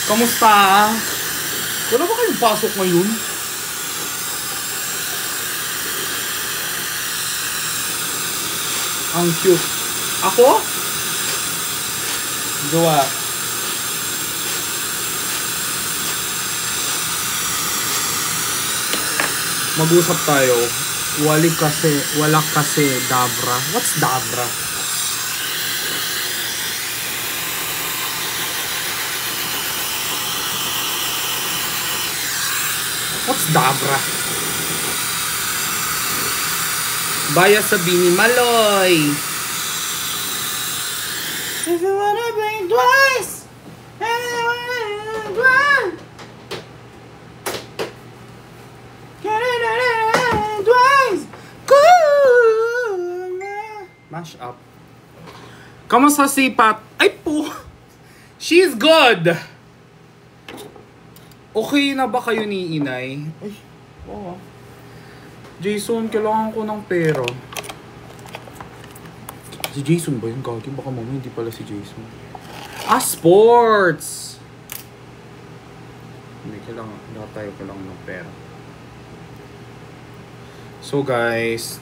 Kamusta? Wala ba kayong pasok ngayon? Ang cute. Ako? Gawa. Mag-usap tayo. Wala kasi Dabra. What's Dabra? What's Dabra? Baya sa Bini Maloy. If you wanna blink twice, twice. Mash up. Kamusta si Pat? Ay po. She's good. Okay na ba kayo ni Inay? Ay, oo. Jason, kailangan ko ng pera. Si Jason ba yun? Gagi, baka mamaya hindi pala si Jason. Ah, sports! Hindi, kailangan tayo ng pera. So guys,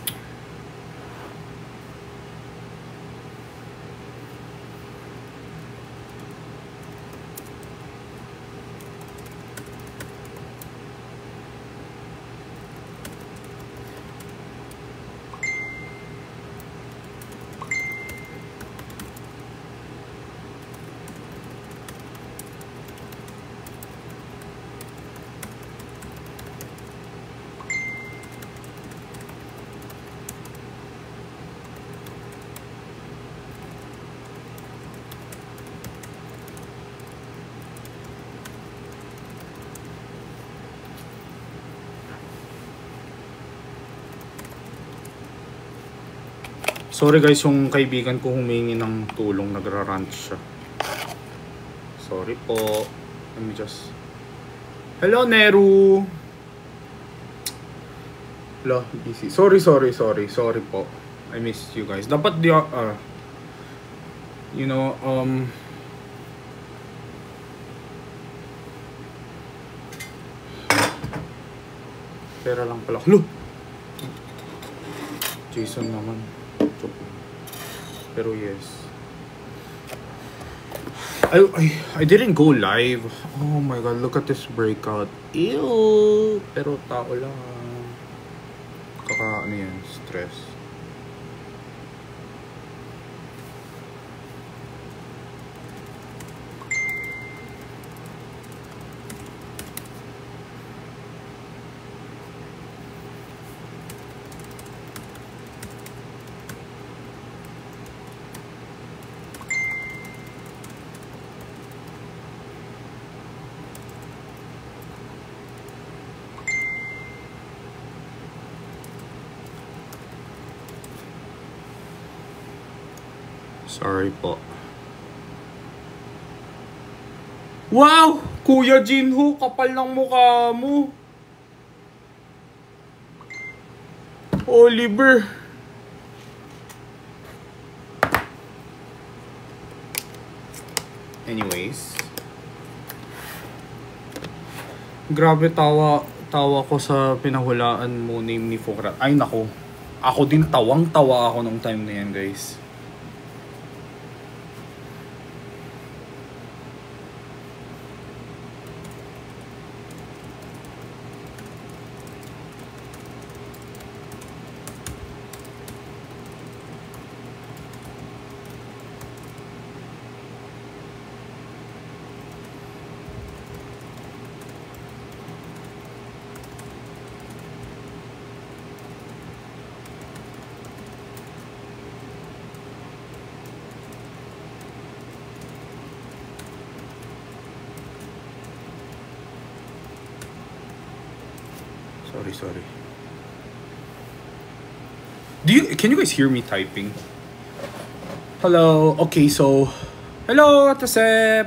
sorry guys, yung kaibigan ko humingi ng tulong, nagra-rant siya. Sorry po. Let me just... Hello, Neru! Hello, busy. Sorry po. I missed you guys. Dapat di... you know, pera lang pala. Hello! Jason naman. Pero yes. I didn't go live. Oh my god, look at this breakout. Ew! Pero tao lang. Ano yan? Stress. Sorry po. Wow! Kuya Jinho, kapal ng mukha mo. Oliver. Anyways. Grabe tawa ko sa pinahulaan mo name ni Fokrat. Ay nako. Ako din tawang-tawa ako nung time na yan, guys. Sorry. Can you guys hear me typing? Hello. Okay, so hello, Taseb.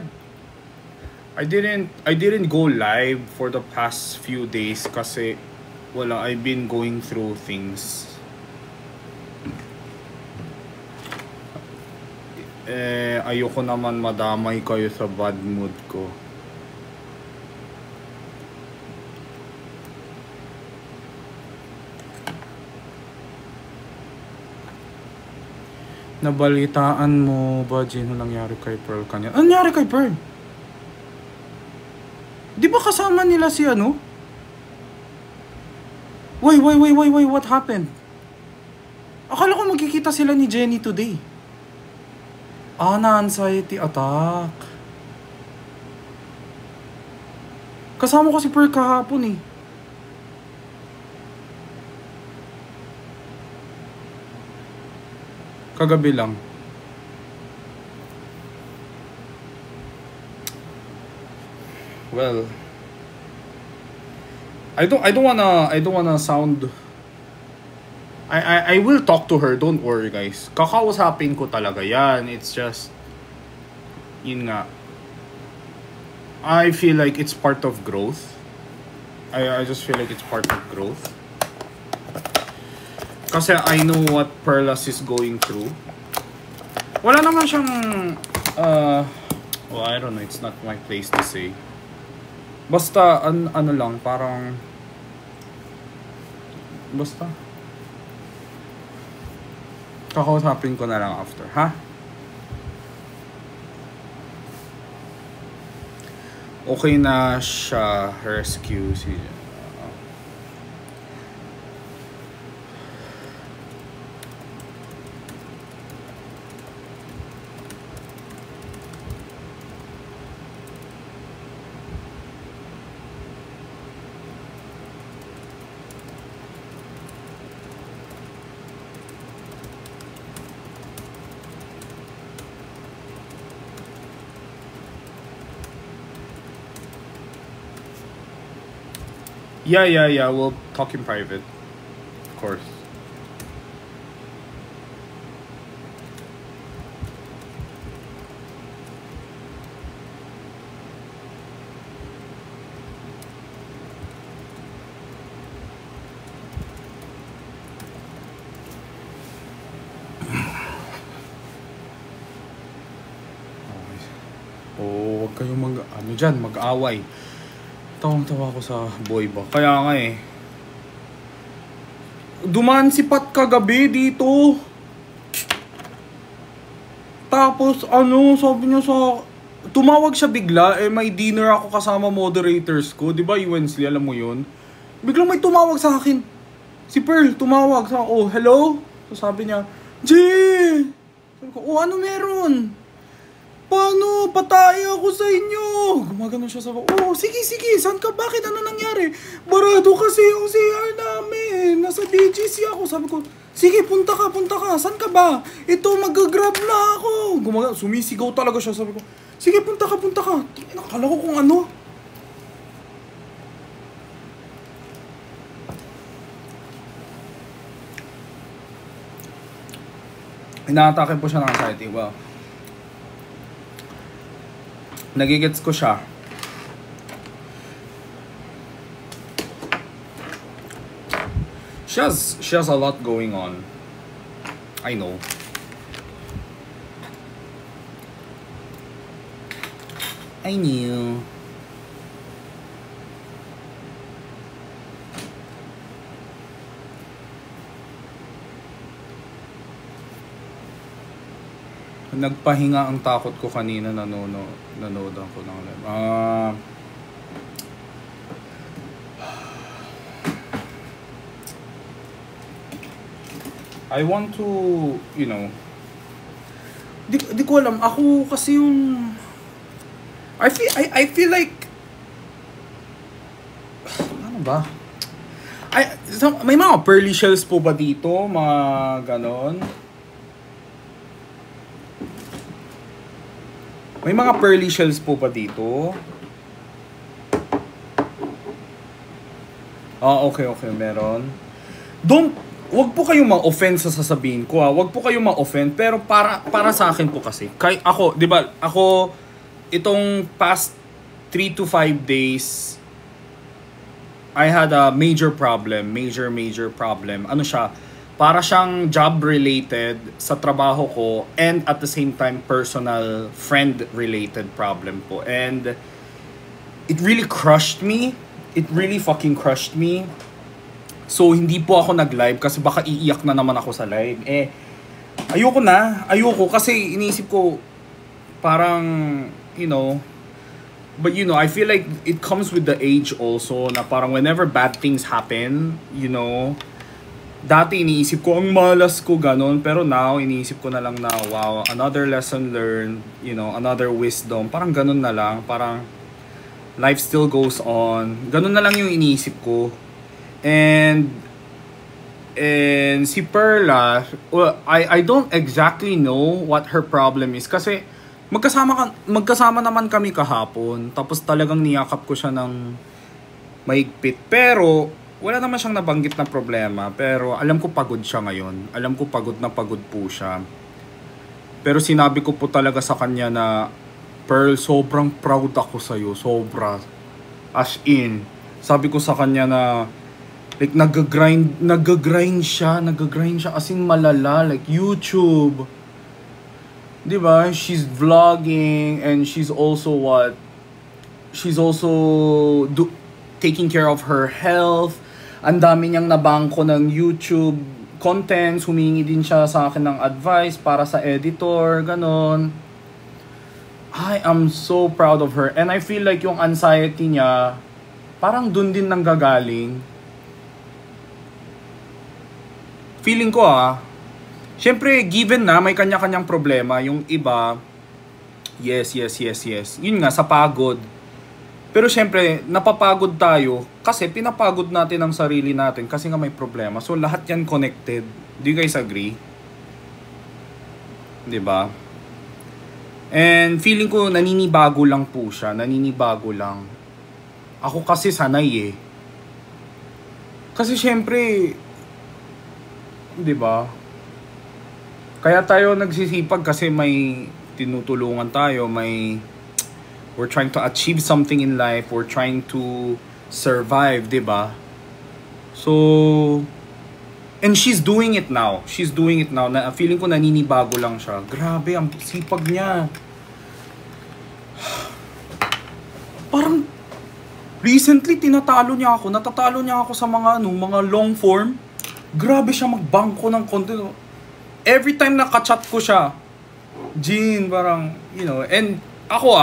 I didn't go live for the past few days kasi wala, I've been going through things. Ayoko naman madamay kayo sa bad mood ko. Nabalitaan mo ba, Jin, ano nangyari kay Pearl kanya? Ano nangyari kay Pearl? Di ba kasama nila si ano? Wait, what happened? Akala ko magkikita sila ni Jenny today. Na-anxiety attack. Kasama ko si Pearl kahapon eh. Kagabi lang. Well, I don't wanna sound. I will talk to her. Don't worry, guys. Kakausapin ko talaga yan. It's just, yun nga. I feel like it's part of growth. I just feel like it's part of growth. Kasi I know what Perlas is going through. Wala naman siyang well, I don't know, it's not my place to say. Basta ano lang, parang basta kakausapin ko na lang after, ha? Okay na siya, rescue si Yeah, we'll talk in private. Of course. Oh, wag kayong mag-away. Tawang-tawa ko sa boy ba. Kaya nga eh. Dumaan si Pat kagabi dito. Tapos sabi niya tumawag siya bigla, may dinner ako kasama moderators ko. Di ba, Wensley, alam mo yun? Biglang may tumawag sa akin. Si Pearl, tumawag sa hello? So sabi niya, Jay! Sabi ko, ano meron? Paano? Patay ako sa inyo! Gumagano siya, sabi ko, sige, saan ka? Bakit? Ano nangyari? Barado kasi yung CR namin. Nasa BGC ako. Sabi ko, sige, punta ka. Saan ka ba? Ito, mag-grab na ako. Sumisigaw talaga siya. Sabi ko, sige, punta ka. Nakala ko kung ano. Inaatake po siya ng anxiety. Well, nagigets ko siya. She has a lot going on. I know. I knew. Nagpahinga ang takot ko kanina, nanood ako ng live. I want to, di ko alam. Ako kasi yung I feel like ano ba? May mga pearly shells po ba dito? Mga ganon? May mga pearly shells po pa dito. Okay, meron. Wag po kayong ma-offend sa sasabihin ko, Wag po kayong ma-offend, pero para sa akin po kasi. Ako, 'di ba? Ako itong past 3 to 5 days I had a major problem. Ano siya? Para siyang job-related sa trabaho ko and at the same time personal friend-related problem po. And it really crushed me. It really fucking crushed me. So hindi po ako nag-live kasi baka iiyak na naman ako sa live. Ayoko kasi iniisip ko parang, you know, but you know, I feel like it comes with the age also na parang whenever bad things happen, you know, dati iniisip ko ang malas ko ganon, pero now iniisip ko na lang na wow, another lesson learned, you know, another wisdom, parang ganon na lang, parang life still goes on, ganon na lang yung iniisip ko. And si Perla, well, I don't exactly know what her problem is kasi magkasama naman kami kahapon, tapos talagang niyakap ko siya ng mahigpit, pero wala naman siyang nabanggit na problema, pero alam ko pagod siya ngayon. Alam ko pagod na pagod po siya. Pero sinabi ko po talaga sa kanya na, Pearl, sobrang proud ako sa'yo. Sobra. As in. Sabi ko sa kanya na, like, nag-grind siya as in malala. Like, YouTube. Diba? She's vlogging and she's also taking care of her health. Ang dami niyang nabangko ng YouTube contents, humingi din siya sa akin ng advice para sa editor, ganon. I am so proud of her and I feel like yung anxiety niya parang dun din nanggagaling. Feeling ko syempre given na may kanya-kanyang problema, yung iba, yes. Yun nga, sa pagod. Pero syempre, napapagod tayo kasi pinapagod natin ang sarili natin kasi nga may problema. So, lahat yan connected. Do you guys agree? Diba? And feeling ko naninibago lang po siya. Naninibago lang. Ako kasi sanay Kasi syempre, diba? Kaya tayo nagsisipag kasi may tinutulungan tayo, we're trying to achieve something in life. We're trying to survive, diba? So, and she's doing it now. Na feeling ko naninibago lang siya. Grabe, ang sipag niya. Parang recently natatalo niya ako sa mga long form. Grabe siya magbangko ng content. Every time nakachat ko siya, Jean, parang, you know, and ako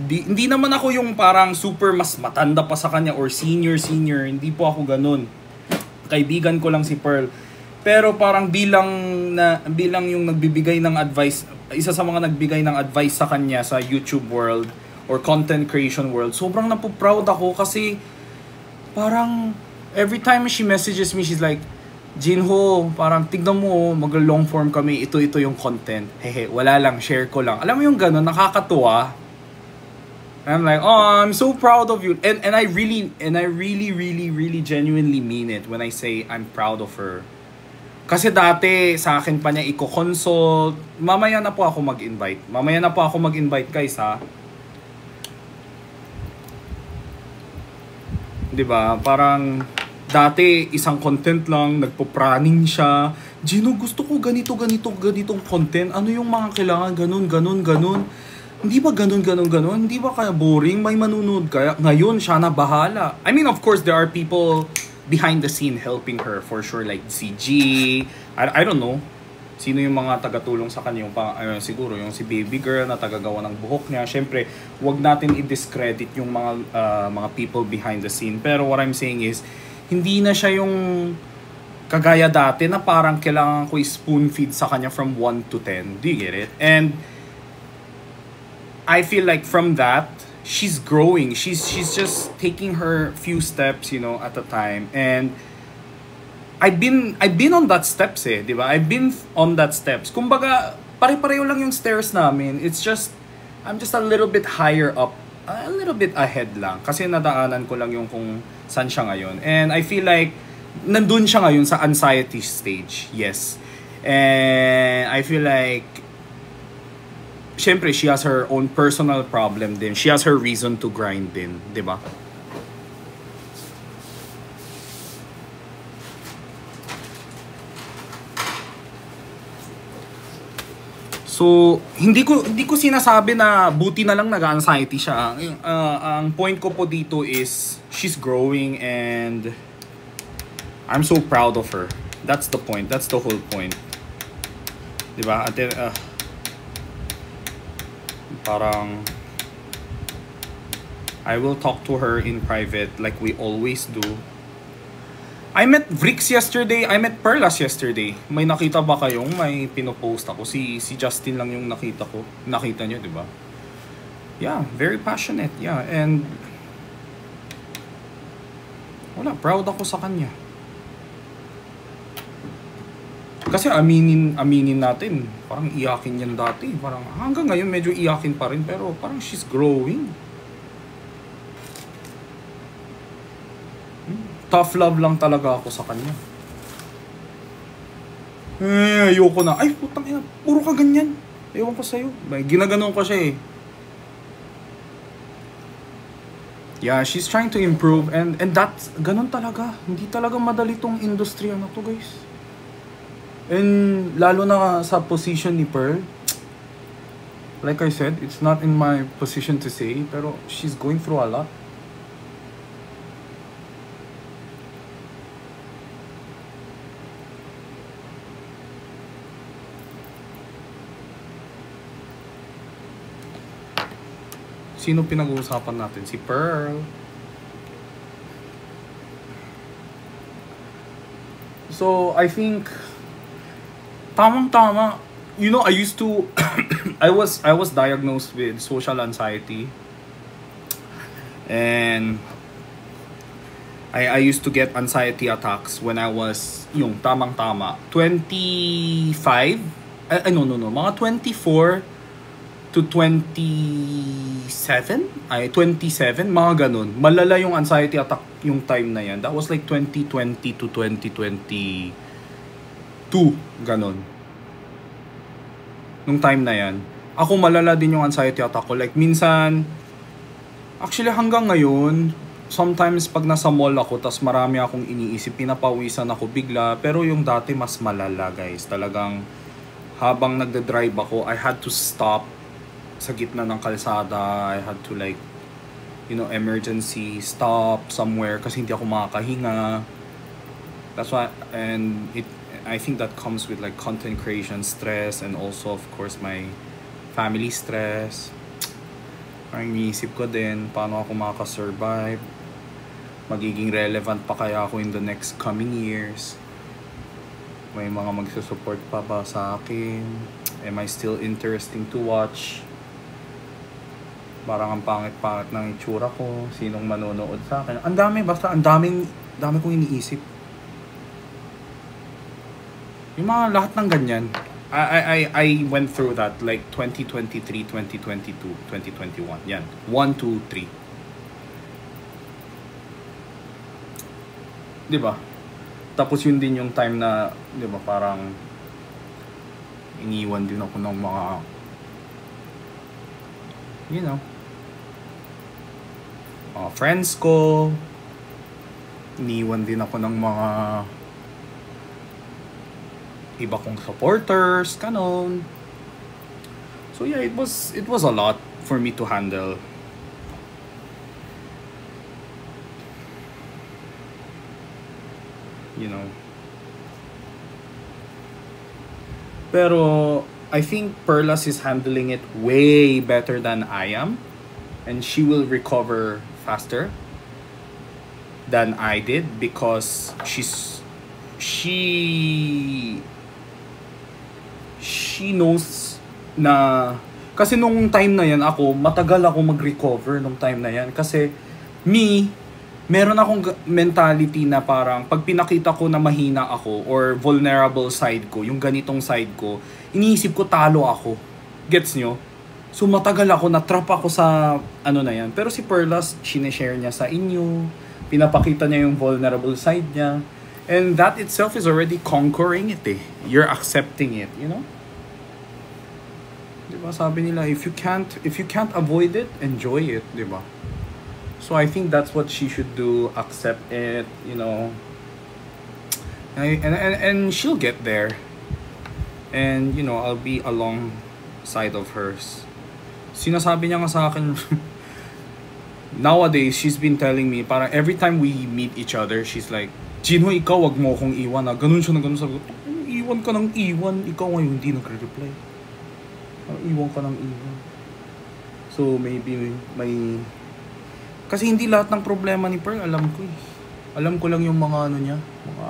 hindi naman ako yung parang super mas matanda pa sa kanya or senior. Hindi po ako ganun. Kaibigan ko lang si Pearl. Pero parang bilang yung nagbibigay ng advice, isa sa mga nagbigay ng advice sa kanya sa YouTube world or content creation world, sobrang napoproud ako kasi parang every time she messages me, she's like, Jinho, parang tignan mo, mag-long form kami, ito yung content. Hehe, wala lang, share ko lang. Alam mo yung ganun, nakakatuwa. I'm like, oh, I'm so proud of you. And I really genuinely mean it when I say I'm proud of her. Kasi dati sa akin pa niya i-consult. Mamaya na po ako mag-invite guys Diba? Parang dati isang content lang, nagpo-planning siya. Gino, gusto ko ganitong content. Ano yung mga kailangan? Ganun. Hindi ba ganun? Hindi ba kaya boring? May manunod kaya? Ngayon, siya na bahala. I mean, of course, there are people behind the scene helping her for sure. Like si G. I don't know. Sino yung mga tagatulong sa kanya? Siguro yung si baby girl na tagagawa ng buhok niya. Siyempre, wag natin i-discredit yung mga people behind the scene. Pero what I'm saying is, hindi na siya yung kagaya dati na parang kailangan ko i-spoon feed sa kanya from 1 to 10. Do you get it? And I feel like from that, she's growing. She's just taking her few steps, you know, at a time. And I've been on that steps di ba? I've been on that steps. Kumbaga, pare-pareho lang yung stairs namin. It's just, I'm just a little bit higher up. A little bit ahead lang. Kasi nadaanan ko lang yung kung saan siya ngayon. And I feel like, nandun siya ngayon sa anxiety stage. Yes. And I feel like, syempre, she has her own personal problem din. She has her reason to grind din. Diba? So, hindi ko sinasabi na buti na lang nag-anxiety siya. Ang point ko po dito is, she's growing and I'm so proud of her. That's the point. That's the whole point. Diba? At parang I will talk to her in private like we always do. I met Vrix yesterday. I met Perlas yesterday. May nakita ba kayong may pinopost ako? Si Justin lang yung nakita ko. Nakita nyo, di ba? Yeah, very passionate. Yeah, and wala, proud ako sa kanya. Kasi aminin natin, parang iyakin yan dati. Parang hanggang ngayon medyo iyakin pa rin, pero parang she's growing. Tough love lang talaga ako sa kanya. Ayoko na. Ay, putang ina, puro ka ganyan. Ewan ko sa'yo. Ginaganon ko siya eh. Yeah, she's trying to improve and that's, ganun talaga. Hindi talaga madali tong industriya na to, guys. And lalo na sa position ni Pearl. Like I said, it's not in my position to say, pero she's going through a lot. Sino pinag-uusapan natin? Si Pearl. So, I think tamang-tama. You know, I used to I was diagnosed with social anxiety. And I used to get anxiety attacks when I was yung tamang-tama 25. No, mga 24 to 27? 27? Mga ganun. Malala yung anxiety attack yung time na yan. That was like 2020 to 2022. Ganun. Nung time na yan. Ako malala din yung anxiety attack ko. Like minsan, actually hanggang ngayon, sometimes pag nasa mall ako, tas marami akong iniisip, pinapawisan ako bigla. Pero yung dati mas malala, guys. Talagang habang nagda-drive ako, I had to stop sa gitna ng kalsada. I had to like, you know, emergency stop somewhere kasi hindi ako makakahinga. That's why, and I think that comes with like content creation stress and also of course my family stress. Parang iniisip ko din paano ako makaka-survive, magiging relevant pa kaya ako in the next coming years, may mga magsusupport pa ba sa akin, am I still interesting to watch. Parang ang pangit-pangit ng itsura ko, sinong manonood sa akin. Ang dami, basta ang dami kong iniisip. Yung mga lahat ng ganyan. I went through that like 2023, 2022, 2021. Yan. 1, 2, 3. Diba? Tapos yun din yung time na, diba, parang iniwan din ako ng mga, you know, friends ko. Iniwan din ako ng mga iba kong supporters, kanon. So yeah, it was a lot for me to handle. You know. Pero I think Perlas is handling it way better than I am. And she will recover faster than I did because she knows na, kasi nung time na yan ako, matagal ako mag-recover nung time na yan. Kasi meron akong mentality na parang pag pinakita ko na mahina ako or vulnerable side ko, yung ganitong side ko, iniisip ko talo ako. Gets nyo? So matagal ako, na-trap ako sa ano na yan. Pero si Perlas, sineshare niya sa inyo, pinapakita niya yung vulnerable side niya. And that itself is already conquering it eh. You're accepting it, you know? Diba sabi nila, if you can't avoid it, enjoy it, diba? So I think that's what she should do, accept it, you know. And she'll get there. And you know, I'll be alongside of hers. Sinasabi niya nga sa akin, nowadays, she's been telling me, parang every time we meet each other, she's like, Jinho, ikaw, wag mo akong iwan. Ganun siya na ganun. Sabi ko, iwan Iwan ka ng iwan. Ikaw ngayon hindi nagre-reply. Iwan ka ng iwan. So, maybe may... Kasi hindi lahat ng problema ni Pearl, alam ko eh. Alam ko lang yung mga ano niya, mga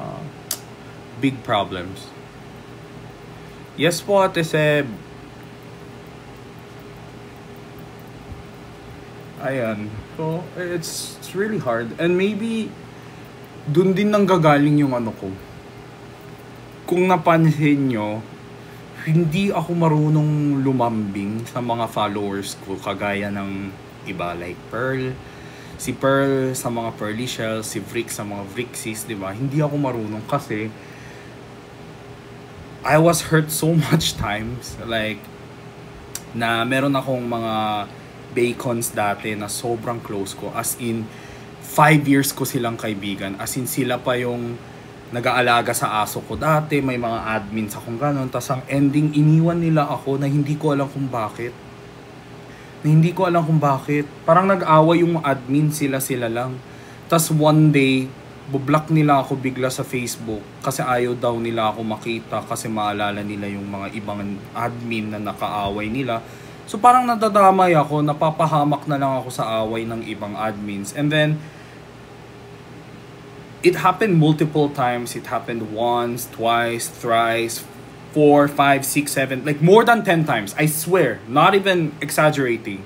big problems. Yes po, Ate Seb. Ayan. So, it's really hard. And maybe, dun din nanggagaling yung ano ko. Kung napansin nyo, hindi ako marunong lumambing sa mga followers ko, kagaya ng iba like Pearl. Si Pearl sa mga Pearly Shells, si Vrick sa mga Vrixies, di ba? Hindi ako marunong kasi I was hurt so much times. Like, na meron akong mga bacons dati na sobrang close ko. As in, 5 years ko silang kaibigan. As in, sila pa yung nag-aalaga sa aso ko dati. May mga admins akong ganon. Tas ang ending, iniwan nila ako na hindi ko alam kung bakit. Parang nag-away yung admin, sila lang. Tas one day, bublock nila ako bigla sa Facebook kasi ayaw daw nila ako makita kasi maalala nila yung mga ibang admin na nakaaway nila. So parang nadadamay ako, napapahamak na lang ako sa away ng ibang admins. And then, it happened multiple times. It happened once, twice, thrice, 4, 5, 6, 7, like more than 10 times. I swear, not even exaggerating.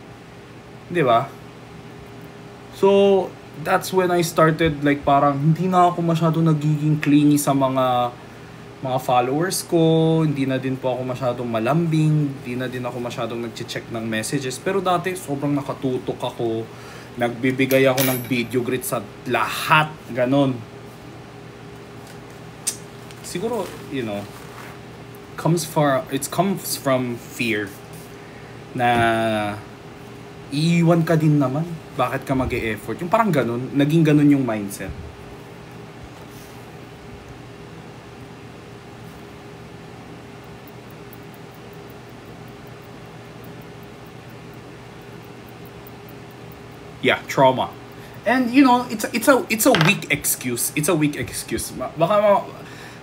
Di ba? So, that's when I started like parang hindi na ako masyado nagiging clingy sa mga followers ko. Hindi na din po ako masyadong malambing. Hindi na din ako masyadong nag-check ng messages. Pero dati, sobrang nakatutok ako. Nagbibigay ako ng video greet sa lahat. Ganon. Siguro, you know, it comes from fear na iiwan ka din naman, bakit ka mag-e-effort, yung parang ganun, naging ganun yung mindset. Yeah, trauma. And you know, it's a weak excuse. Baka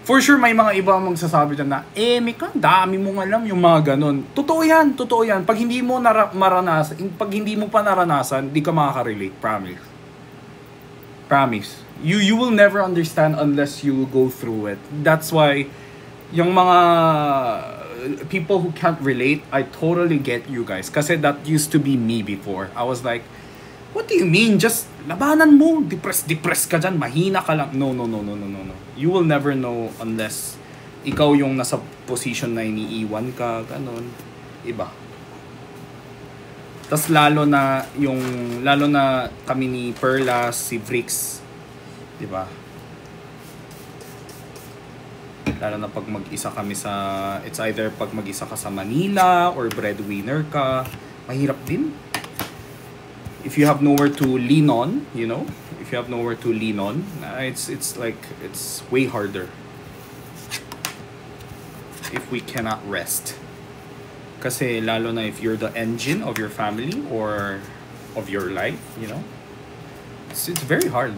for sure may mga iba magsasabi dyan na, Mika, dami mong alam yung mga ganun. Totoo yan. Pag hindi mo pag hindi mo pa naranasan, di ka makaka-relate. Promise. You will never understand unless you go through it. That's why, yung mga people who can't relate, I totally get you guys. Kasi that used to be me before. I was like, what do you mean? Just labanan mo. Depress ka dyan. Mahina ka lang. No. You will never know unless ikaw yung nasa position na iniiwan ka. Ganon. Iba. Tas lalo na kami ni Perlas, si Vrix. Diba? Lalo na pag mag-isa kami it's either pag mag-isa ka sa Manila or breadwinner ka. Mahirap din. If you have nowhere to lean on, you know, it's way harder. If we cannot rest. Kasi lalo na if you're the engine of your family or of your life, you know, it's very hard.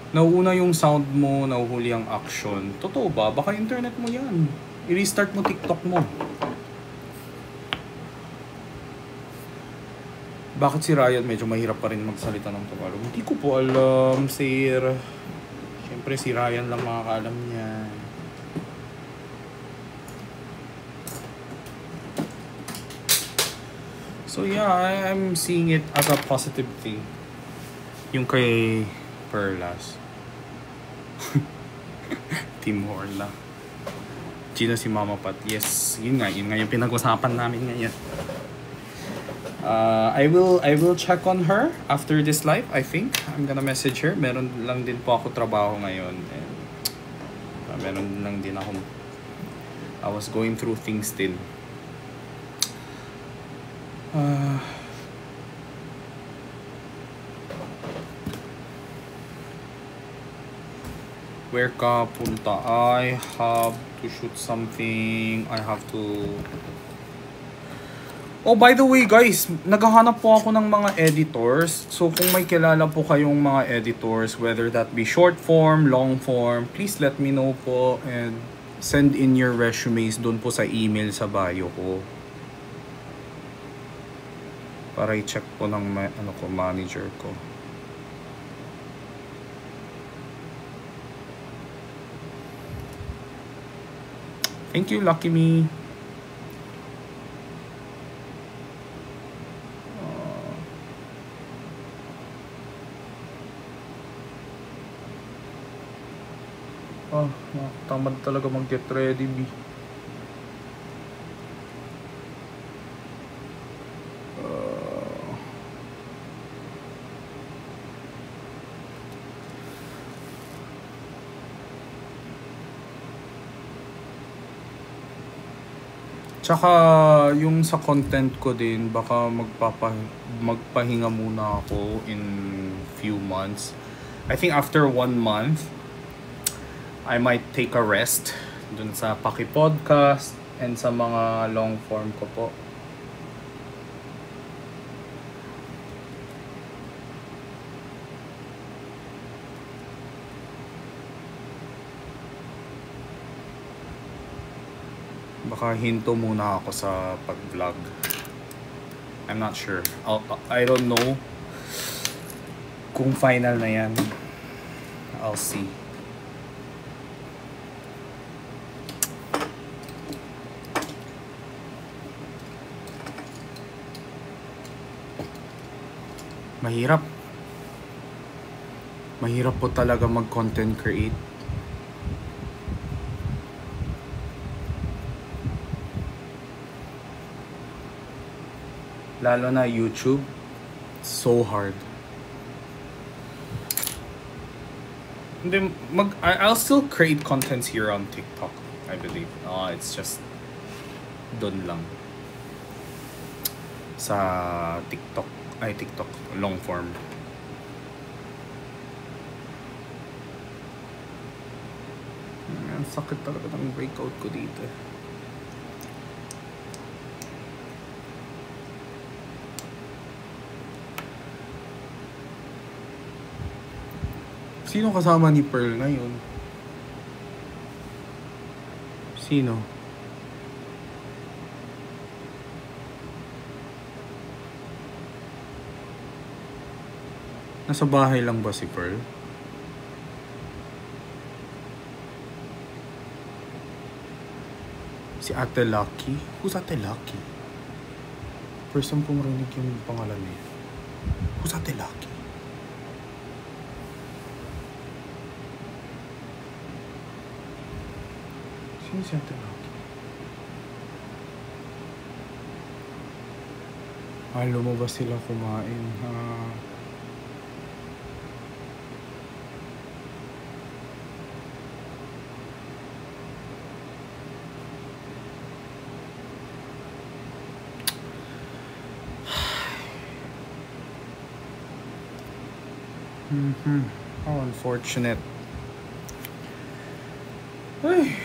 Nauuna yung sound mo, nahuhuli ang action. Totoo ba? Baka internet mo yan. I-restart mo TikTok mo. Bakit si Ryan medyo mahirap pa rin magsalita ng Tagalog? Hindi ko po alam, sir. Siyempre si Ryan lang makakaalam niya. So yeah, I'm seeing it as a positive thing. Yung kay Perlas. Team Horla. Gina si Mama Pat. Yes, yun nga yung pinag-usapan namin ngayon. I will check on her after this live. I think I'm gonna message her. Meron lang din po ako trabaho ngayon. And, meron lang din ako. I was going through things still. Where ka punta? I have to shoot something. I have to Oh, by the way guys, naghahanap po ako ng mga editors. So kung may kilala po kayong mga editors, whether that be short form, long form, please let me know po and send in your resumes doon po sa email sa bio ko. Para i-check po ng manager ko. Thank you, Lucky Me. Tamad talaga mag-get ready, B. Tsaka yung sa content ko din, baka magpahinga muna ako in few months. I think after 1 month, I might take a rest dun sa Paki Podcast and sa mga long form ko po. Baka hinto muna ako sa pag-vlog. I'm not sure. I don't know kung final na yan. I'll see. Mahirap. Mahirap po talaga mag-content create. Lalo na YouTube, so hard. I'll still create contents here on TikTok, I believe. It's just dun lang. Sa TikTok, long form. Ang sakit talaga ng breakout ko dito. Sino kasama ni Pearl ngayon? Sino? Nasa bahay lang ba si Pearl? Si Ate Lucky? Who's Ate Lucky? First time kong rinig yung pangalan niya. Who's Ate Lucky? Sino si Ate Lucky? Lumabas sila kumain. How unfortunate. Ay.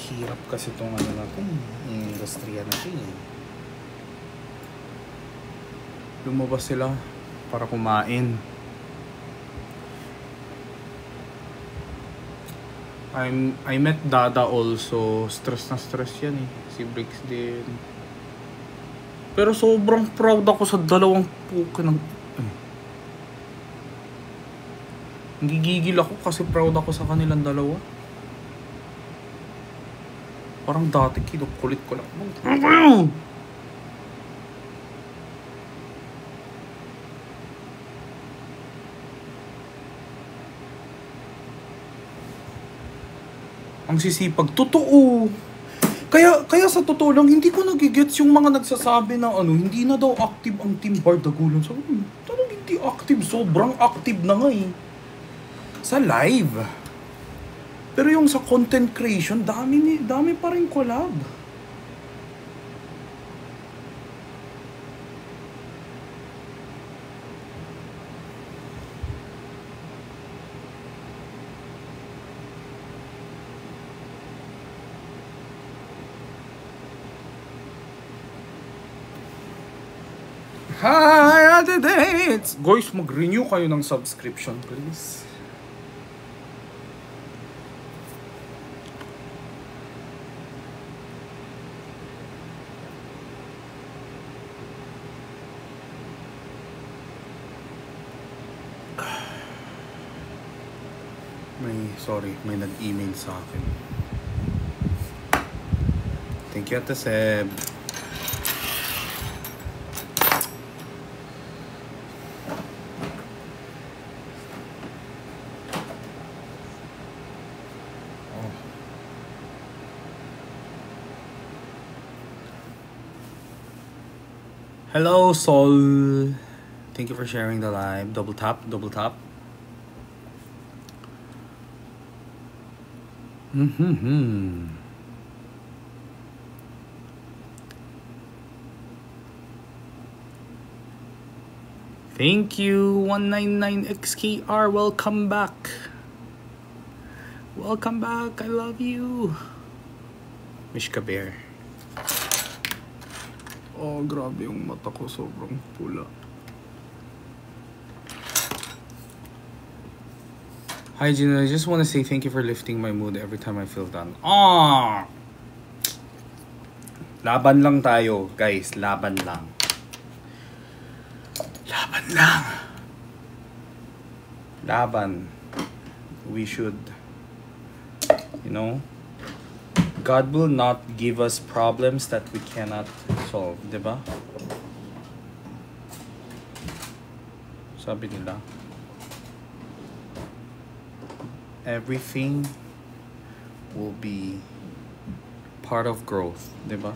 Hirap kasi itong ano natin, industriya natin. Lumabas sila para kumain. I met Dada also. Stress na stress yan eh. Si Briggs din. Pero sobrang proud ako sa dalawang puka ng... Gigigil ako kasi proud ako sa kanilang dalawa. Parang dati kinukulit ko lang. Ang sisipag. Totoo. Kaya sa totoo lang, hindi ko nagigets yung mga nagsasabi na hindi na daw active ang Team Bardagulan. So, talagang hindi active. Sobrang active na nga eh. Sa live. Pero yung sa content creation, dami pa rin collab. Hi, dates! Guys, mag-renew kayo ng subscription, please. May nag-email sa akin. Thank you, Ate Seb. Hello, Sol. Thank you for sharing the live. Double tap, double tap. Thank you, 199XKR. Welcome back. Welcome back. I love you. Mishka Bear. Oh, grabe yung mata ko. Sobrang pula. Hi, Gina. I just want to say thank you for lifting my mood every time I feel down. Ah! Laban lang tayo, guys. Laban lang. Laban lang. Laban. We should, you know, God will not give us problems that we cannot solve, diba? Sabi nila, everything will be part of growth, diba?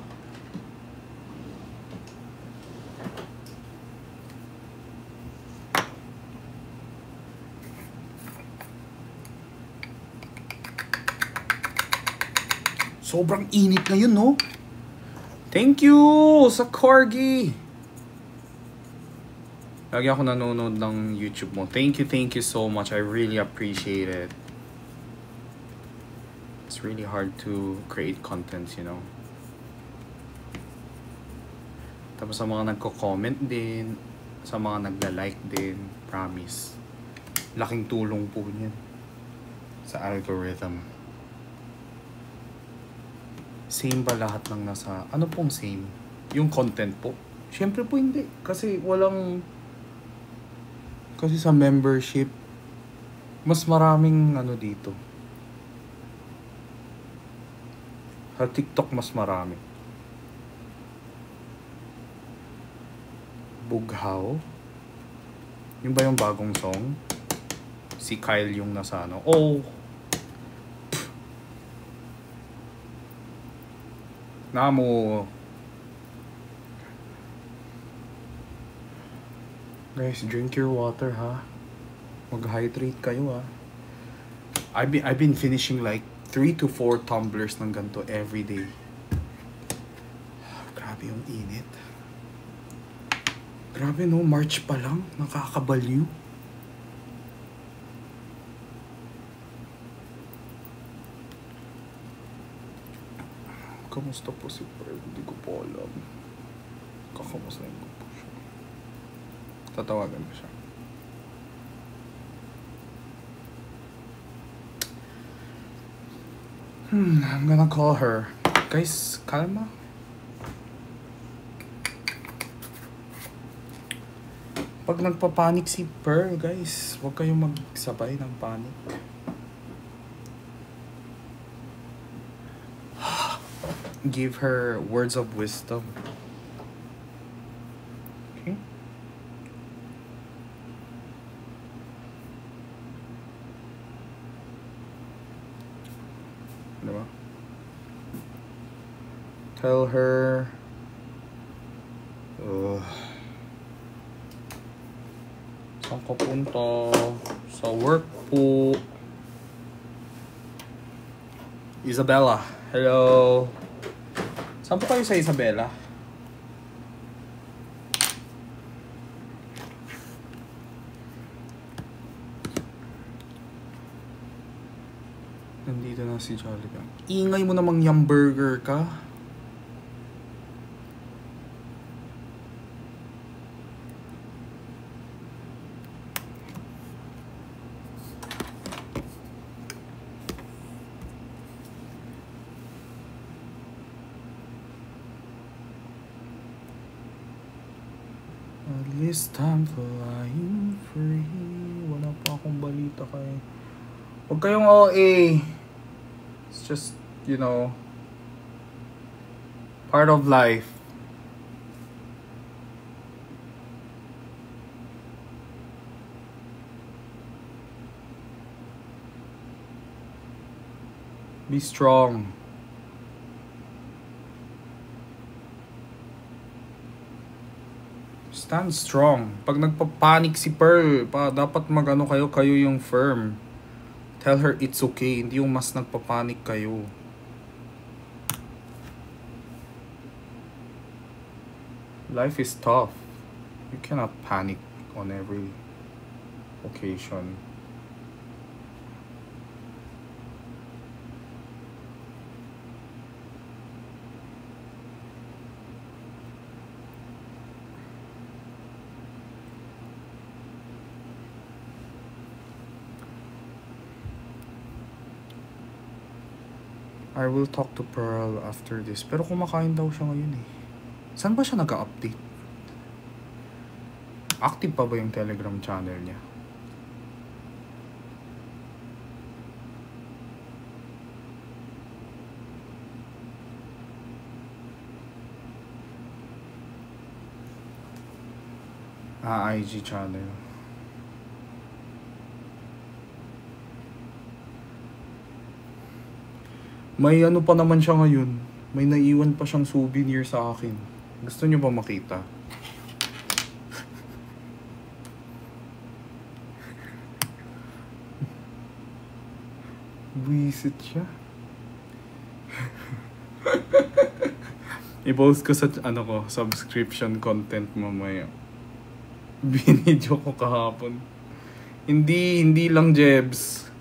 Sobrang init ngayon, no? Thank you sa corgi. Lagi ako nanonood ng YouTube mo. Thank you so much. I really appreciate it. It's really hard to create content, you know. Tapos sa mga nagko-comment din, sa mga nagla-like din, promise. Laking tulong po niyan sa algorithm. Same ba lahat ng nasa... Ano pong same? Yung content po? Siyempre po hindi. Kasi walang... Kasi sa membership, mas maraming ano dito. Sa TikTok mas marami. Bughaw. Yung ba yung bagong song? Si Kyle yung nasa ano. Oh! Namo. Guys, drink your water, ha? Mag-hydrate kayo, ha? I've been finishing like 3 to 4 tumblers ng ganito every day. Grabe yung init. Grabe, no? March pa lang. Nakakabaliw. Kamusta po si Fred? Hindi ko po alam. Kakamustahin ko po siya. Tatawagan ko siya. I'm gonna call her. Guys, kalma. Pag nagpapanik si Pearl, guys, huwag kayong magsabay ng panic. Give her words of wisdom. Okay? Diba? Tell her saan ka punta? Sa work po. Isabella, hello. Saan po kayo sa Isabela? Nandito na si Jollica. Ingay mo namang yung burger ka. This time flying free. Wala pa akong balita kay... Huwag kayong OA. It's just, you know, part of life. Be strong. Stand strong. Pag nagpapanik si Pearl, dapat magano kayo yung firm. Tell her it's okay, hindi yung mas nagpapanik kayo. Life is tough. You cannot panic on every occasion. I will talk to Pearl after this. Pero kumakain daw siya ngayon eh. Saan ba siya nag-update? Active pa ba yung Telegram channel niya? IG channel. May ano pa naman siya ngayon. May naiwan pa siyang souvenir sa akin. Gusto niyo ba makita? Visit siya. I-post ko sa ano ko, subscription content mamaya. Binidyo ko kahapon. Hindi lang Jebs.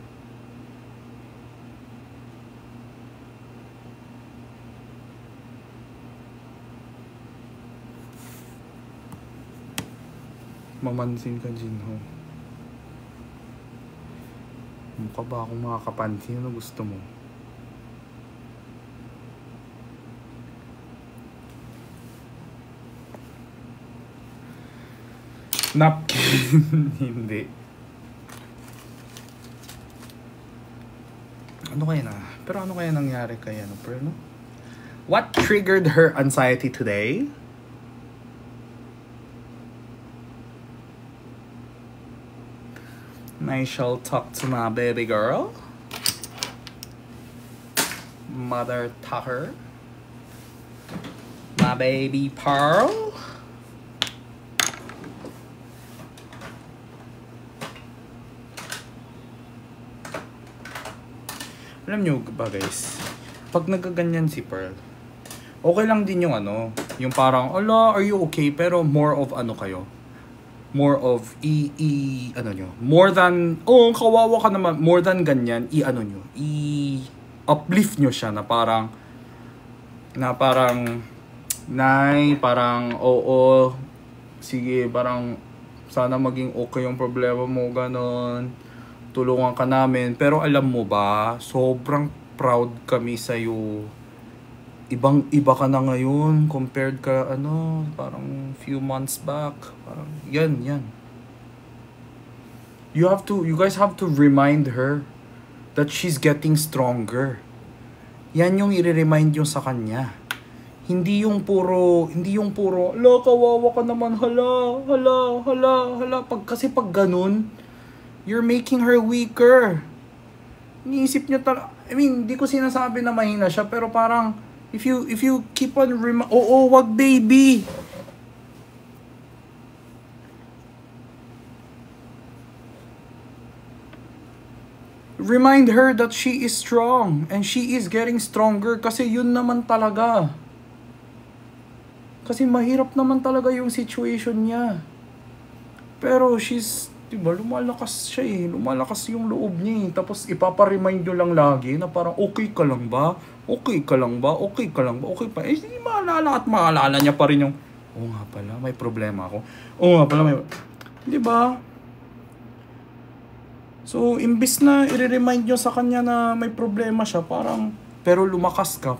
Mamansin ka, Jinho. Mukha ba akong makakapansin? Ano gusto mo? Napkin. Hindi. Ano kaya na? Pero ano kaya nangyari kay ano, Pearl, no? What triggered her anxiety today? I shall talk to my baby girl. Mother Tucker. My baby Pearl. Alam nyo ba guys, pag nagaganyan si Pearl, okay lang din yung ano, yung parang, ala, are you okay? Pero more of ano kayo, more of ano nyo, more than, oh, kawawa ka naman, more than ganyan, ano nyo, uplift nyo siya na parang, nay, parang, oo, sige, parang, sana maging okay yung problema mo, ganon, tulungan ka namin. Pero alam mo ba, sobrang proud kami sa'yo. Ibang-iba ka na ngayon compared ka, ano, parang few months back. Parang, yan. You guys have to remind her that she's getting stronger. Yan yung i-remind nyo sa kanya. Hindi yung puro, hala, kawawa ka naman, hala. Kasi pag ganun, you're making her weaker. Iniisip niya talaga, I mean, hindi ko sinasabi na mahina siya, pero parang, if you keep on wag baby. Remind her that she is strong, and she is getting stronger, kasi yun naman talaga. Kasi mahirap naman talaga yung situation niya. Pero diba, lumalakas siya eh. Lumalakas yung loob niya eh. Tapos ipaparemind nyo lang lagi na parang okay ka lang ba? Okay ka lang ba? Okay pa. Eh, hindi maalala niya pa rin yung, oo nga pala, may problema ako. Oo nga pala, diba? So, imbis na i-remind nyo sa kanya na may problema siya, parang, pero lumakas ka.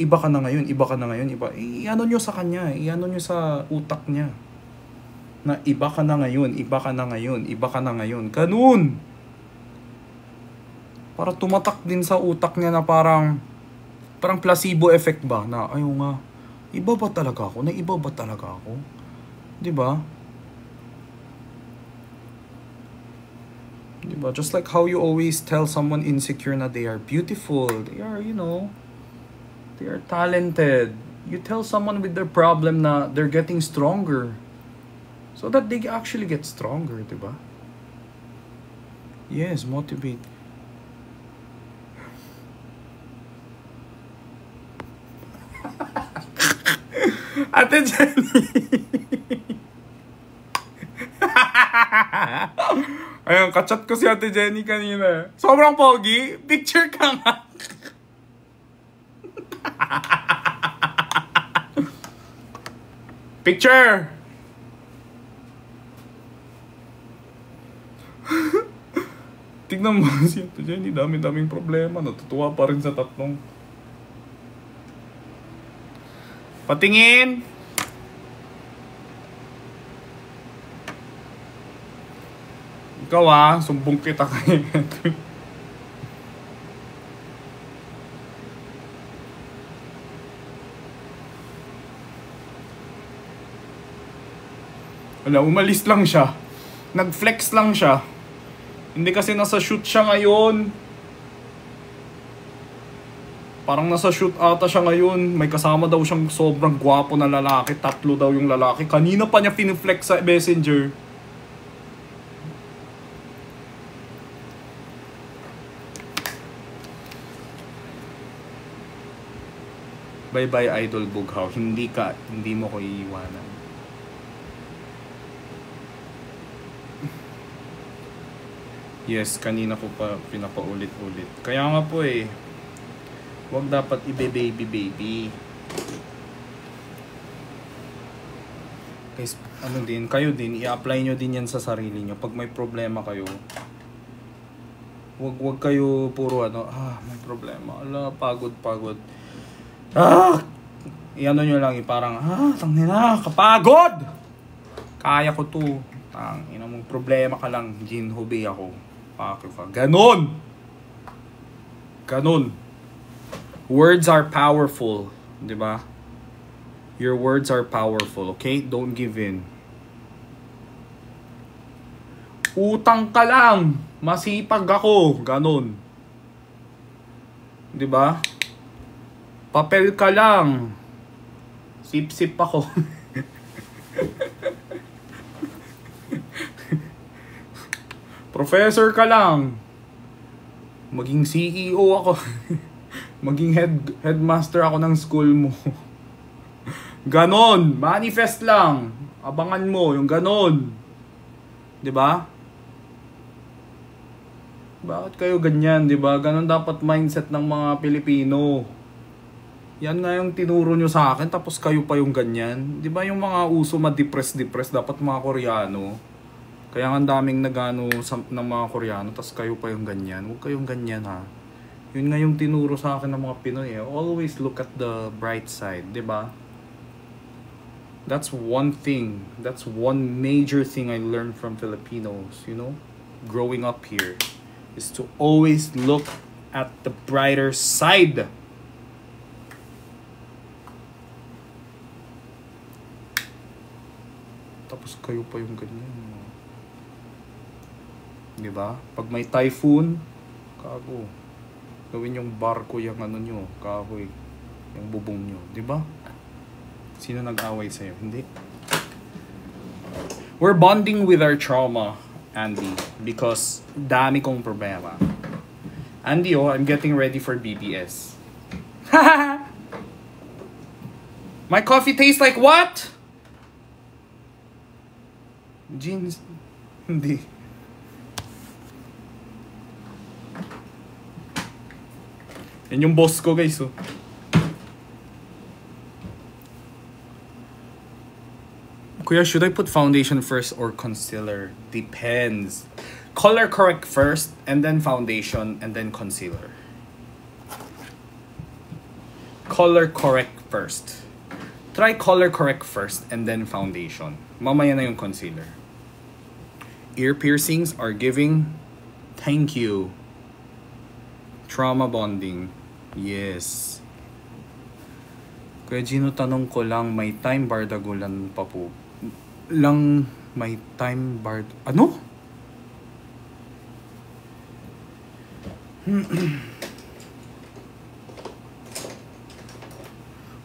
iba ka na ngayon, iba ka na ngayon, iba. I-ano nyo sa kanya, i-ano nyo sa utak niya. Na iba ka na ngayon, iba ka na ngayon, iba ka na ngayon. Ganun! Para tumatak din sa utak niya na parang placebo effect ba? Na, ayaw nga, iba ba talaga ako? Na iba ba talaga ako? Diba? Diba? Just like how you always tell someone insecure na they are beautiful, they are, you know, they are talented. You tell someone with their problem na they're getting stronger. So that they actually get stronger, diba? Yes, motivate. Ate Jenny. Ayun, kachat ko si Ate Jenny kanina. Sobrang pogi. Picture ka nga. Picture! Tignan mo si Ate Jenny. Dami-daming problema. Natutuwa pa rin sa tatlong. Patingin! Ikaw sumbong kita kayo. Wala, umalis lang siya. Nag-flex lang siya. Hindi kasi nasa shoot siya ngayon. Parang nasa shoot ata siya ngayon. May kasama daw siyang sobrang gwapo na lalaki. 3 daw yung lalaki. Kanina pa niya piniflex sa messenger. Bye-bye, Idol Bughaw. Hindi mo ko iiwanan. Yes, kanina ko pa pinapaulit-ulit. Kaya nga po huwag dapat ibe-baby. Guys, kayo din, i-apply nyo din yan sa sarili nyo. Pag may problema kayo, wag kayo puro may problema. Pagod. I-ano nyo lang, parang, tangina, kapagod! Kaya ko to. Ina mong problema ka lang, ginhubay ako. Ganon! Words are powerful, di ba? Your words are powerful, okay? Don't give in. Utang ka lang, masipag ako, ganon. Di ba? Papel ka lang, sip-sip ako. Professor ka lang, maging CEO ako. Maging headmaster ako ng school mo. Ganon, manifest lang. Abangan mo yung ganon. 'Di ba? Bakit kayo ganyan, 'di ba? Ganon dapat mindset ng mga Pilipino. Yan nga yung tinuro nyo sa akin, tapos kayo pa yung ganyan. 'Di ba yung mga uso ma-depress dapat mga Koreano. Kaya nga daming nagano ng mga Koreano, tapos kayo pa yung ganyan. Huwag kayong ganyan ha. Yun nga yung tinuro sa akin ng mga Pinoy. Always look at the bright side, 'di ba? That's one thing. That's one major thing I learned from Filipinos, you know, growing up here, is to always look at the brighter side. Tapos kayo pa yung ganyan. Diba? Pag may typhoon, kago. Gawin yung barko yung nyo, kahoy. Yung bubong nyo. Diba? Sino nag-away sa'yo? Hindi. We're bonding with our trauma, Andy, because dami kong problema. Andy, I'm getting ready for BBS. My coffee tastes like what? Jeans. Hindi. Yan yung boss ko, guys. Kuya, should I put foundation first or concealer? Depends. Color correct first, and then foundation, and then concealer. color correct first. Try color correct first and then foundation. Mamaya na yung concealer. Ear piercings are giving. Thank you. Trauma bonding. Yes. Kuya Gino, tanong ko lang, may time bardagulan pa po. May time bard... Ano?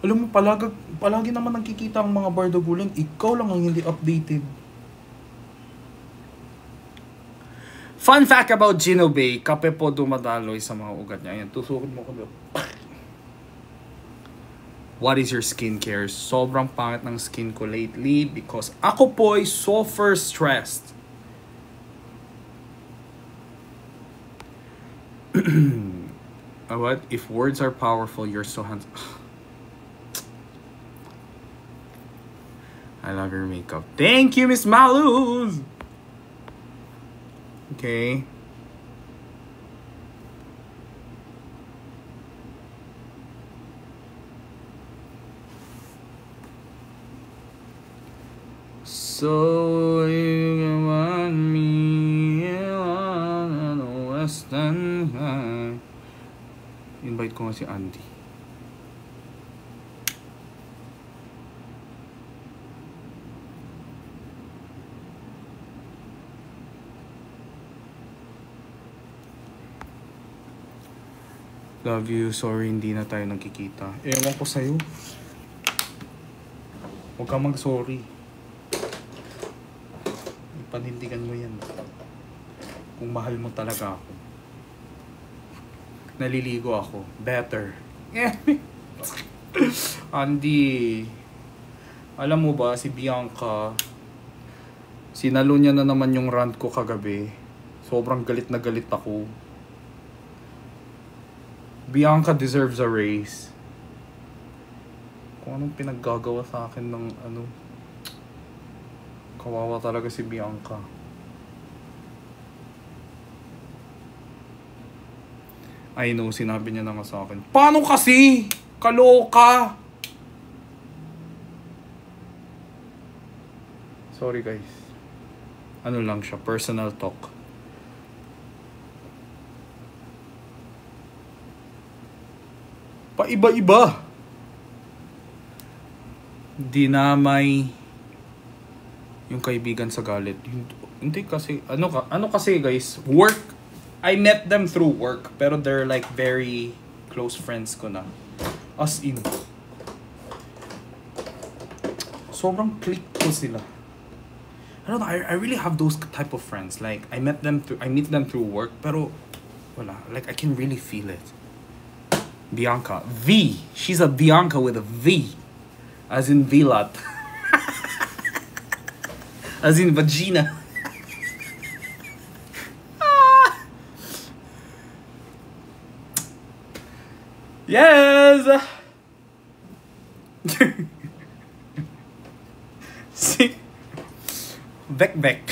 Alam mo, palagi naman nakikita ang mga bardagulan. Ikaw lang ang hindi updated. Fun fact about Gino Bay, kape po dumadaloy sa mga ugat niya. Ayan, tusukod mo ko doon. What is your skincare? Sobrang pangit ng skin ko lately because ako po ay super stressed. What? If words are powerful, you're so handsome. I love your makeup. Thank you, Miss Maluz! Okay. So you want me on the western side. Invite ko nga si Andy. Love you. Sorry, hindi na tayo nagkikita. Ewan ko sa'yo. Huwag kang mag-sorry. Panindigan mo yan. Kung mahal mo talaga ako. Naliligo ako. Better. Andy. Alam mo ba, si Bianca, sinalo niya na naman yung rant ko kagabi. Sobrang galit na galit ako. Bianca deserves a raise. Kung anong pinaggagawa sa akin ng ano. Kawawa talaga si Bianca. I know, sinabi niya na nga sa akin. Paano kasi? Kaloka! Sorry guys. Ano lang siya, personal talk. Paiba-iba. Dinamay yung kaibigan sa galit. Hindi kasi, ano kasi guys, work. I met them through work, pero they're like very close friends ko na. As in. Sobrang click ko sila. I don't know, I really have those type of friends. Like, I meet them through work, pero wala. Like, I can really feel it. Bianca. V. She's a Bianca with a V. As in Vilat. As in vagina. Yes! Si Vek.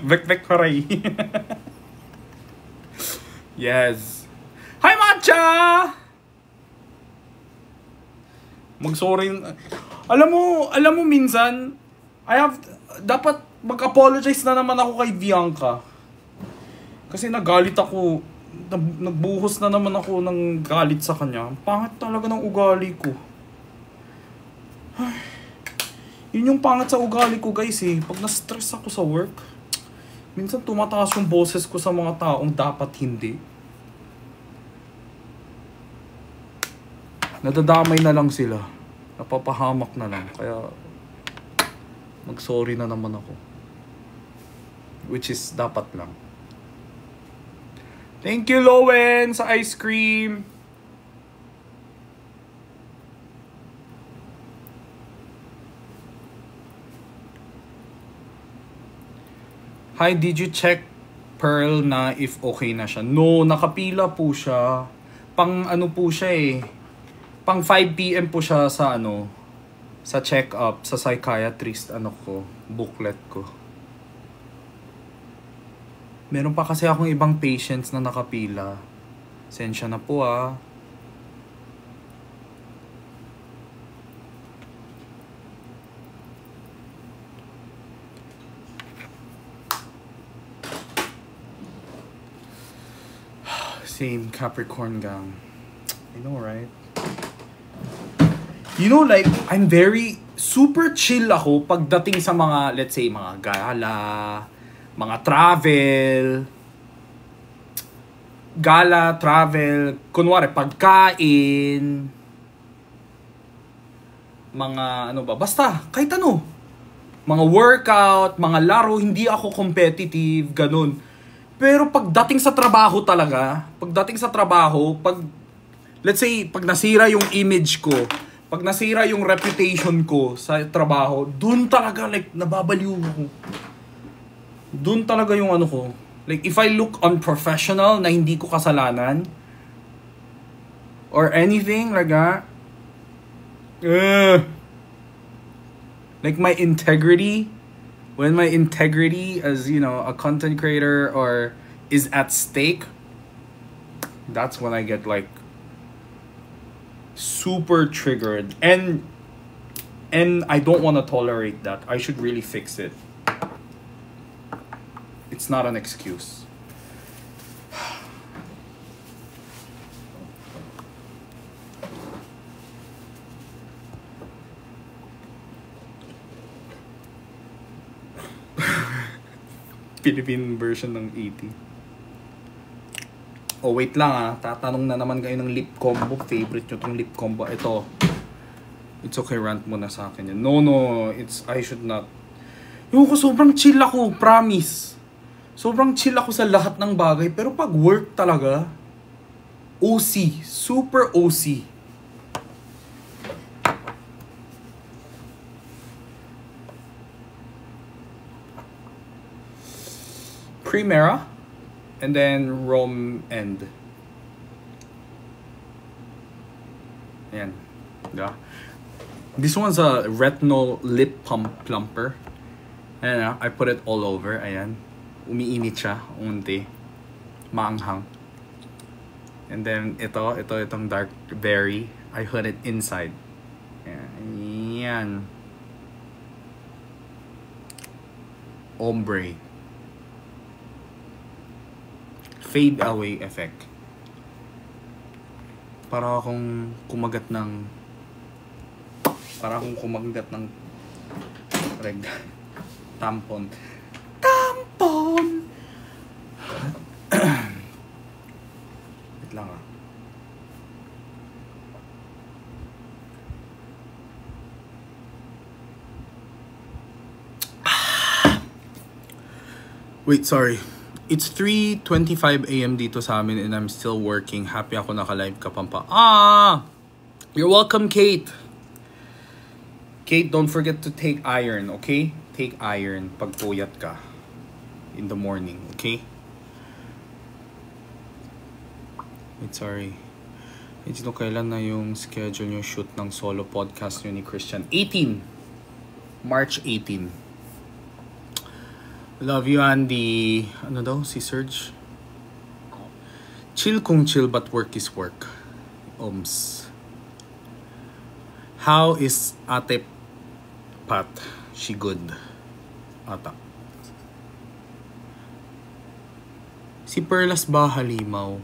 Vek Haray. Yes. Hi, Matcha! Mag-sorry. Alam mo minsan, dapat mag-apologize na naman ako kay Bianca. Kasi nagalit ako. Nagbuhos na naman ako ng galit sa kanya. Pangit talaga ng ugali ko. Ay, yun yung pangit sa ugali ko guys eh. Pag na-stress ako sa work, minsan tumataas yung boses ko sa mga taong dapat hindi. Nadadamay na lang sila. Napapahamak na lang. Kaya mag-sorry na naman ako. Which is dapat lang. Thank you, Lowen, sa ice cream. Hi, did you check Pearl na if okay na siya? No, nakapila po siya. Pang ano po siya eh. Pang 5 PM po siya sa ano, sa check-up, sa psychiatrist, booklet ko. Meron pa kasi akong ibang patients na nakapila. Sensya na po ah. Same, Capricorn gang. I know, right? You know, like, I'm very, super chill ako pagdating sa mga, let's say, mga gala, mga travel, kunwari, pagkain, mga, ano ba, basta, kahit ano. Mga workout, mga laro, hindi ako competitive, ganun. Pero pagdating sa trabaho talaga, let's say, pag nasira yung image ko, pag nasira yung reputation ko sa trabaho, dun talaga, like, nababaliw ako. Dun talaga yung ano ko. Like, if I look unprofessional na hindi ko kasalanan, or anything, like, like my integrity, when my integrity as, you know, a content creator or is at stake, that's when I get, like, super triggered, and I don't want to tolerate that. I should really fix it. It's not an excuse. Philippine version ng 80. Oh, wait lang tatanong na naman kayo ng lip combo. Favorite nyo tong lip combo. Ito. It's okay, rant mo na sa akin yan. No, I should not. Yung ko, sobrang chill ako, promise. Sobrang chill ako sa lahat ng bagay. Pero pag work talaga, OC. Super OC. Primera. And then Rome End. Ayan. Yeah. This one's a retinol lip plumper. Ayan, I put it all over. Ayan. Umiinit siya. Unti. Maanghang. And then itong dark berry. I put it inside. Ayan. Ombre. Fade away effect. Para akong kumagat ng tampon. Wait lang Wait, sorry. It's 3:25 a.m. dito sa amin and I'm still working. Happy ako naka-live ka, Pampa. You're welcome, Kate. Kate, don't forget to take iron, okay? Take iron pag puyat ka in the morning, okay? Wait, sorry. Ito kailan na yung schedule yung shoot ng solo podcast nyo ni Christian? 18. March 18. Love you, Andy. Ano daw? Si Serge? Chill kung chill but work is work. Oms. How is Ate Pat? She good? Ata. Si Perlas ba halimaw?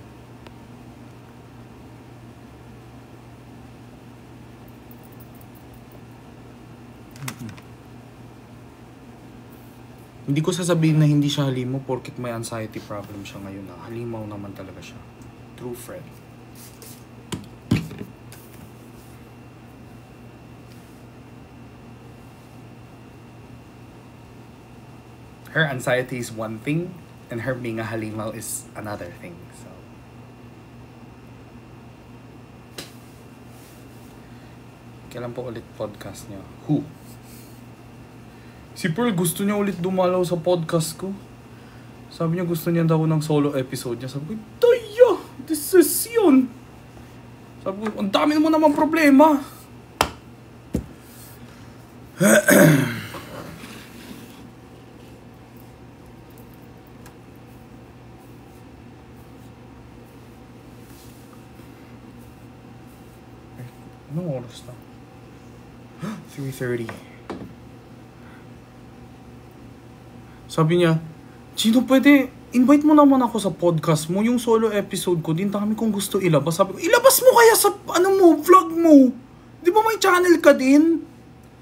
Hindi ko sasabihin na hindi siya halimaw porket may anxiety problem siya ngayon na. Halimaw naman talaga siya. True friend. Her anxiety is one thing and her being a halimaw is another thing. So kailan po ulit podcast niya? Who? Si Pearl gusto niya ulit dumalaw sa podcast ko. Sabi niya gusto niya daw ng solo episode niya. Sabi ko, Daya! This is yun! Sabi ko, ang dami mo naman problema. Anong oras na? 3:30. Sabi niya, Gino, pwede invite mo naman ako sa podcast mo, yung solo episode ko, din dami kong gusto ilabas. Sabi ko, ilabas mo kaya sa, vlog mo. Di ba may channel ka din?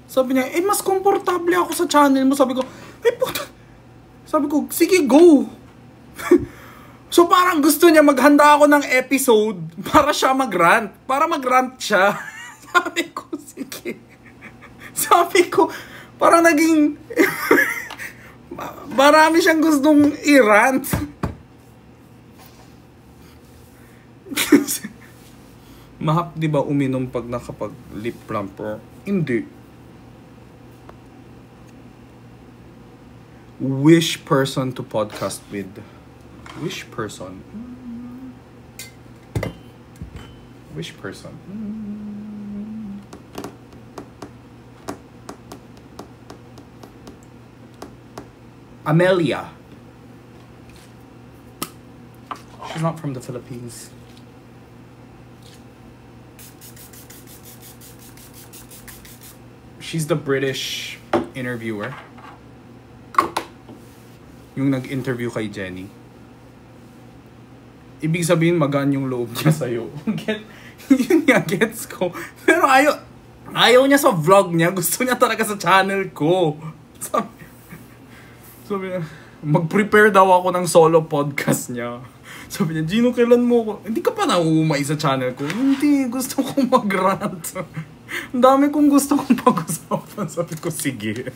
Sabi niya, mas komportable ako sa channel mo. Sabi ko, puta. Sabi ko, sige, go. So parang gusto niya maghanda ako ng episode para siya mag-rant. Para mag-rant siya. Sabi ko, sige. Sabi ko, parang naging... marami siyang gustong i-rant. Mahap, di ba, uminom pag nakapag-lip plumper? Hindi. Wish person to podcast with. Wish person. Wish person. Amelia. She's not from the Philippines. She's the British interviewer. Yung nag-interview kay Jenny. Ibig sabihin, magaan yung loob niya sa'yo. Yun nga, gets ko. Pero ayaw niya sa vlog niya. Gusto niya talaga sa channel ko. Sabi niya, mag-prepare daw ako ng solo podcast niya. Sabi niya, Gino, kailan mo ako? Hindi ka pa nauumay sa channel ko. Hindi, gusto kong mag-rant. Ang dami kong gusto kong pag-usapan. Sabi ko, sige.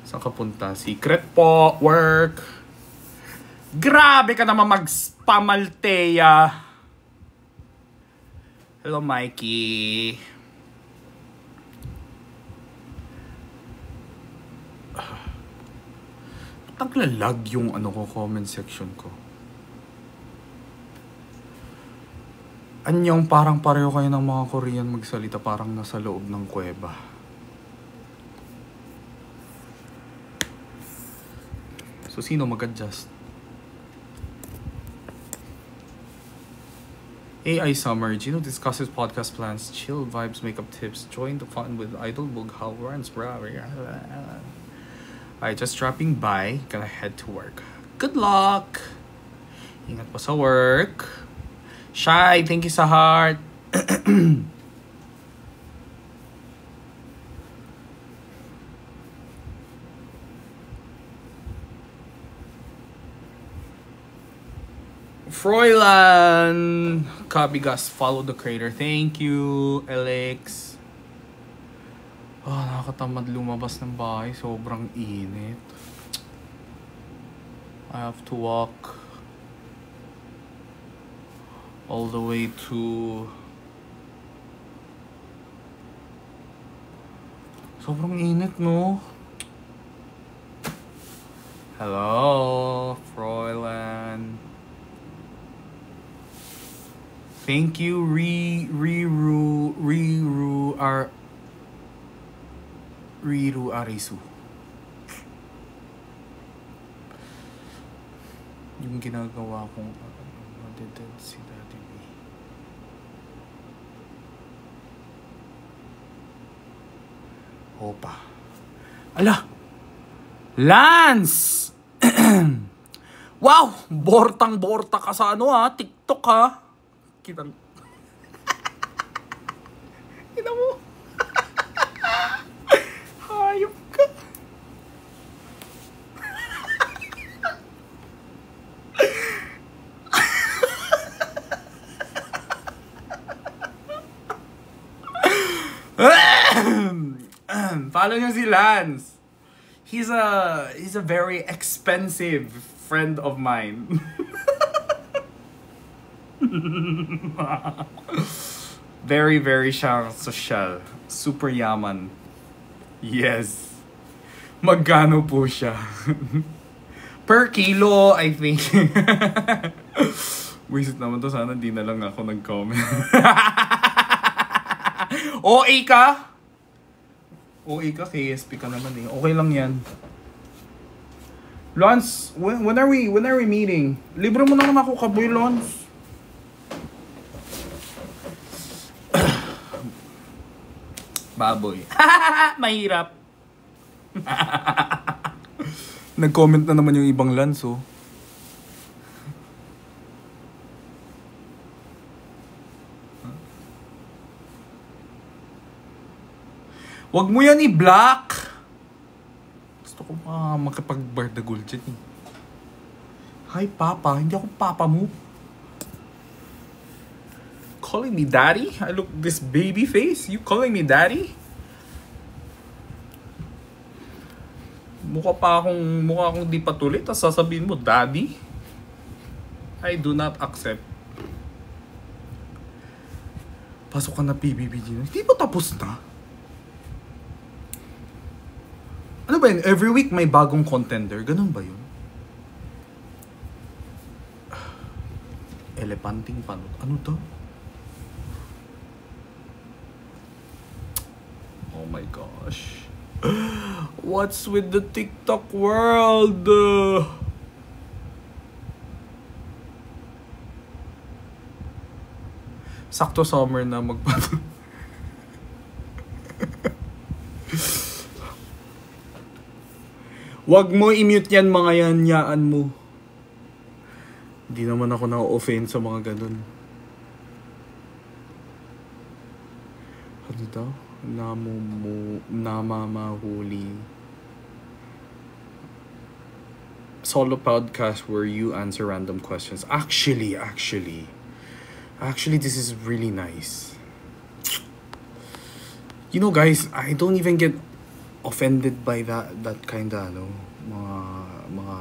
Saan ka punta? Secret po, work. Grabe ka naman mag-spam, Althea. Hello, Mikey. Taglalag yung comment section ko. Anyong, parang pareho kayo ng mga Korean magsalita, parang nasa loob ng kuweba. So, sino mag-adjust? AI Summer, Gino discusses podcast plans, chill vibes, makeup tips, join the fun with Idol Bug, how runs, bro. Alright, just dropping by, gonna head to work. Good luck! Ingat po sa work. Shy, thank you sa heart. Froilan Kabigas, follow the creator. Thank you, Alex. Nakakatamad lumabas ng bahay. Sobrang init. I have to walk all the way to... Sobrang init, no? Hello, Froilan. Thank you, Riru Arisu. Yung ginagawa kong madeded si Daddy B. Opa. Ala! Lance! Wow! Bortang-borta ka sa TikTok ha? Kita mo. Kita mo. Hayop ka. Follow niyo si Lance. He's a very expensive friend of mine. Very, very siyang social. Super yaman. Yes. Magkano po siya? Per kilo, I think. Wisit naman to. Sana di na lang ako nag-comment. OA ka? OA ka? KSP ka naman eh. Okay lang yan. Lance, when are we meeting? Libre mo naman ako, kaboy, Lance. Baboy. Mahirap. Nag-comment na naman yung ibang Lance, oh. Wag mo yan i-block! Gusto ko makipag-bardagul dyan, eh. Hi, Papa. Hindi ako Papa mo. Calling me daddy? I look this baby face? You calling me daddy? Mukha akong di patuloy, tapos sasabihin mo, daddy? I do not accept. Pasok ka na PBB dito. Hindi ba tapos na? Ano ba yun? Every week may bagong contender. Ganun ba yun? Elepanting panot. Ano to? Oh my gosh. What's with the TikTok world? Sakto summer na magpato. Wag mo i-mute yan, mga yan mo. Hindi naman ako na-offend sa mga ganun. Ano daw? Namamahuli. Solo podcast where you answer random questions. Actually, this is really nice. You know, guys, I don't even get offended by that kind of mga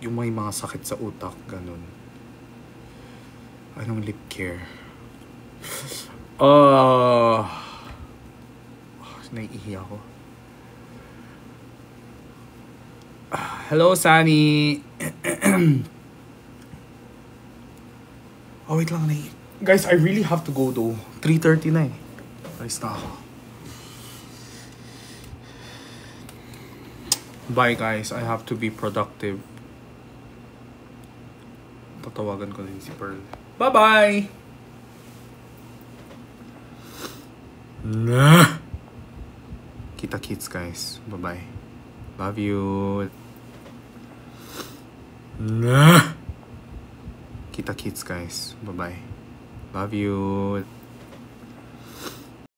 yung may mga sakit sa utak, ganun. Anong lip care? Naiihi ako. Hello, Sunny. Oh, wait lang. Guys, I really have to go though. 3:30 na eh. Alis na ako. Bye, guys. I have to be productive. Tatawagan ko din si Pearl. Bye-bye! Nah. Kita-kits, guys. Bye-bye. Love you. Nah. Kita-kits, guys. Bye-bye. Love you.